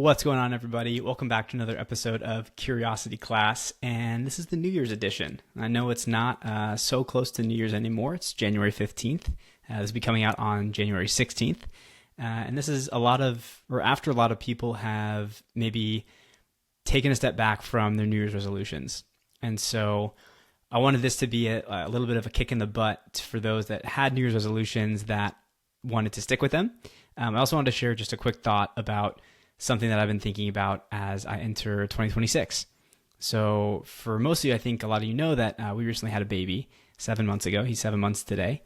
What's going on, everybody? Welcome back to another episode of Curiosity Class, and this is the New Year's edition. I know it's not so close to New Year's anymore. It's January 15th. This will be coming out on January 16th. And this is after a lot of people have maybe taken a step back from their New Year's resolutions. And so I wanted this to be a little bit of a kick in the butt for those that had New Year's resolutions that wanted to stick with them. I also wanted to share just a quick thought about something that I've been thinking about as I enter 2026. So for most of you, I think a lot of you know that we recently had a baby 7 months ago. He's 7 months today.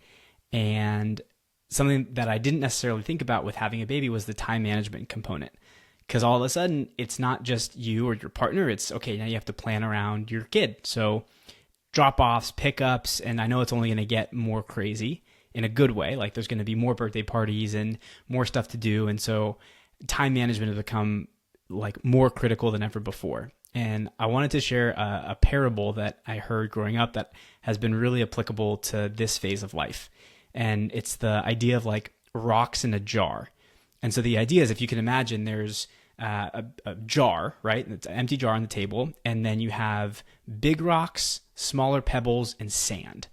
And something that I didn't necessarily think about with having a baby was the time management component. Because all of a sudden, it's not just you or your partner. It's, okay, now you have to plan around your kid. So drop-offs, pickups, and I know it's only going to get more crazy in a good way. Like there's going to be more birthday parties and more stuff to do. And so time management has become like more critical than ever before. And I wanted to share a parable that I heard growing up that has been really applicable to this phase of life. And it's the idea of like rocks in a jar. And so the idea is, if you can imagine, there's a jar, right? It's an empty jar on the table. And then you have big rocks, smaller pebbles, and sand.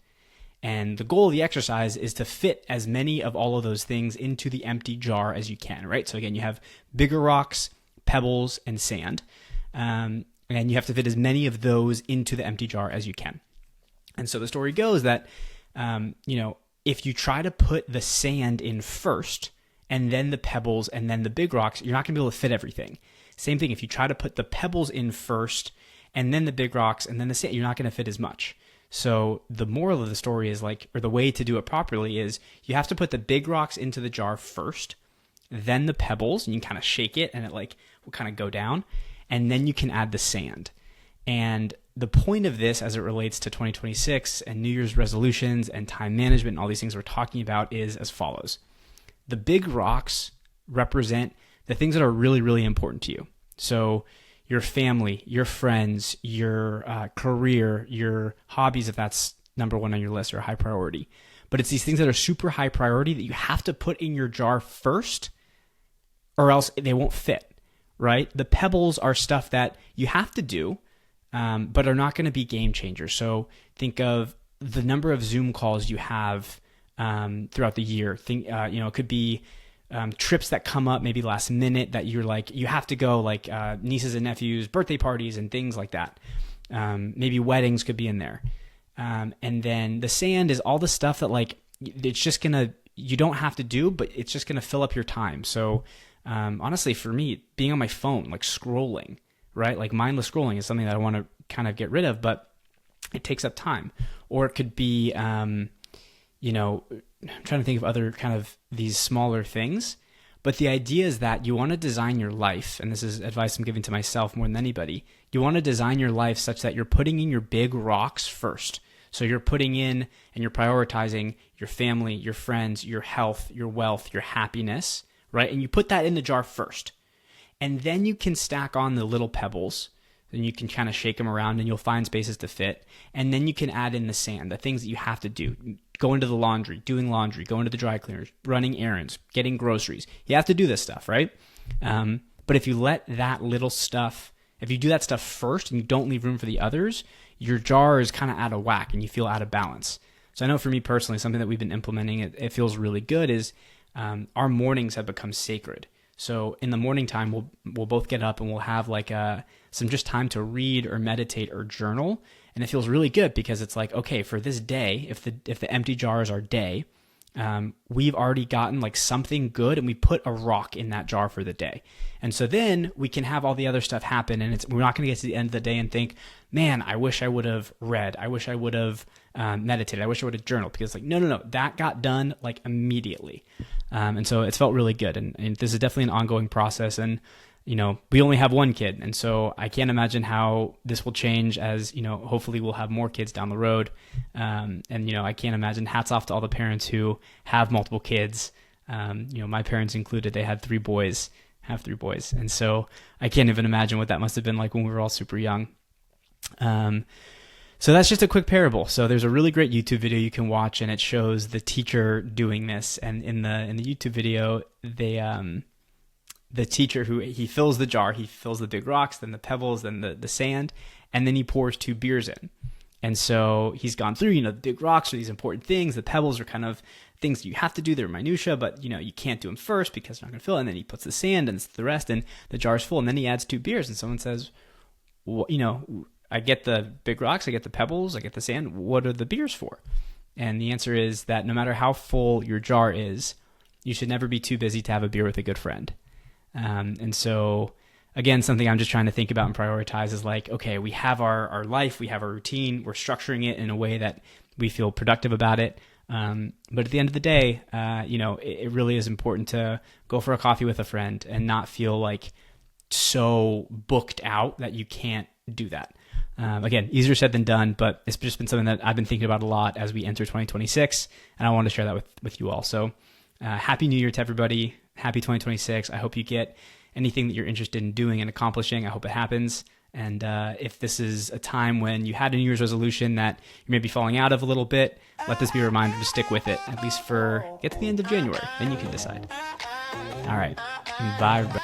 And the goal of the exercise is to fit as many of all of those things into the empty jar as you can, right? So again, you have bigger rocks, pebbles, and sand. And you have to fit as many of those into the empty jar as you can. And so the story goes that, if you try to put the sand in first, and then the pebbles, and then the big rocks, you're not going to be able to fit everything. Same thing, if you try to put the pebbles in first, and then the big rocks, and then the sand, you're not going to fit as much. So the moral of the story is or the way to do it properly is you have to put the big rocks into the jar first, then the pebbles, and you can kind of shake it and it will kind of go down, and then you can add the sand. And the point of this as it relates to 2026 and New Year's resolutions and time management and all these things we're talking about is as follows. The big rocks represent the things that are really, really important to you. So your family, your friends, your career, your hobbies, if that's number one on your list or a high priority. But it's these things that are super high priority that you have to put in your jar first or else they won't fit, right? The pebbles are stuff that you have to do, but are not going to be game changers. So think of the number of Zoom calls you have throughout the year. It could be trips that come up maybe last minute that you're you have to go, nieces and nephews, birthday parties and things like that. Maybe weddings could be in there. And then the sand is all the stuff that it's just you don't have to do, but it's just going to fill up your time. So honestly, for me, being on my phone, scrolling, right? Mindless scrolling is something that I want to kind of get rid of, but it takes up time. Or it could be, I'm trying to think of other kind of these smaller things, but the idea is that you want to design your life, and this is advice I'm giving to myself more than anybody. You want to design your life such that you're putting in your big rocks first. So you're putting in and you're prioritizing your family, your friends, your health, your wealth, your happiness, right? And you put that in the jar first. And then you can stack on the little pebbles, and you can kind of shake them around and you'll find spaces to fit. And then you can add in the sand, the things that you have to do. Going to the laundry, doing laundry, going to the dry cleaners, running errands, getting groceries. You have to do this stuff, right? But if you let that little stuff, if you do that stuff first and you don't leave room for the others, your jar is kind of out of whack and you feel out of balance. So I know for me personally, something that we've been implementing, it feels really good, is our mornings have become sacred. So in the morning time, we'll both get up and we'll have some just time to read or meditate or journal. And it feels really good because it's okay, for this day, if the empty jar is our day, we've already gotten something good and we put a rock in that jar for the day. And so then we can have all the other stuff happen, and we're not going to get to the end of the day and think, man, I wish I would have read. I wish I would have meditated. I wish I would have journaled, because no, that got done immediately. And so it's felt really good. And this is definitely an ongoing process. And we only have one kid. And so I can't imagine how this will change as, hopefully we'll have more kids down the road. And I can't imagine, hats off to all the parents who have multiple kids. My parents included, they had have three boys. And so I can't even imagine what that must have been like when we were all super young. So that's just a quick parable. So there's a really great YouTube video you can watch, and it shows the teacher doing this. And in the YouTube video, the teacher, he fills the jar, he fills the big rocks, then the pebbles, then the sand, and then he pours 2 beers in. And so he's gone through, the big rocks are these important things. The pebbles are kind of things that you have to do. They're minutia, but you can't do them first because they're not going to fill it. And then he puts the sand and the rest, and the jar's full. And then he adds 2 beers, and someone says, well, I get the big rocks, I get the pebbles, I get the sand. What are the beers for? And the answer is that no matter how full your jar is, you should never be too busy to have a beer with a good friend. And so, again, something I'm just trying to think about and prioritize is like, okay, we have our life, we have our routine, we're structuring it in a way that we feel productive about it. But at the end of the day, it really is important to go for a coffee with a friend and not feel like so booked out that you can't do that. Again, easier said than done, but it's just been something that I've been thinking about a lot as we enter 2026, and I wanted to share that with you all. So Happy New Year to everybody. Happy 2026. I hope you get anything that you're interested in doing and accomplishing. I hope it happens. And if this is a time when you had a New Year's resolution that you may be falling out of a little bit, let this be a reminder to stick with it, at least get to the end of January. Then you can decide. All right. Bye.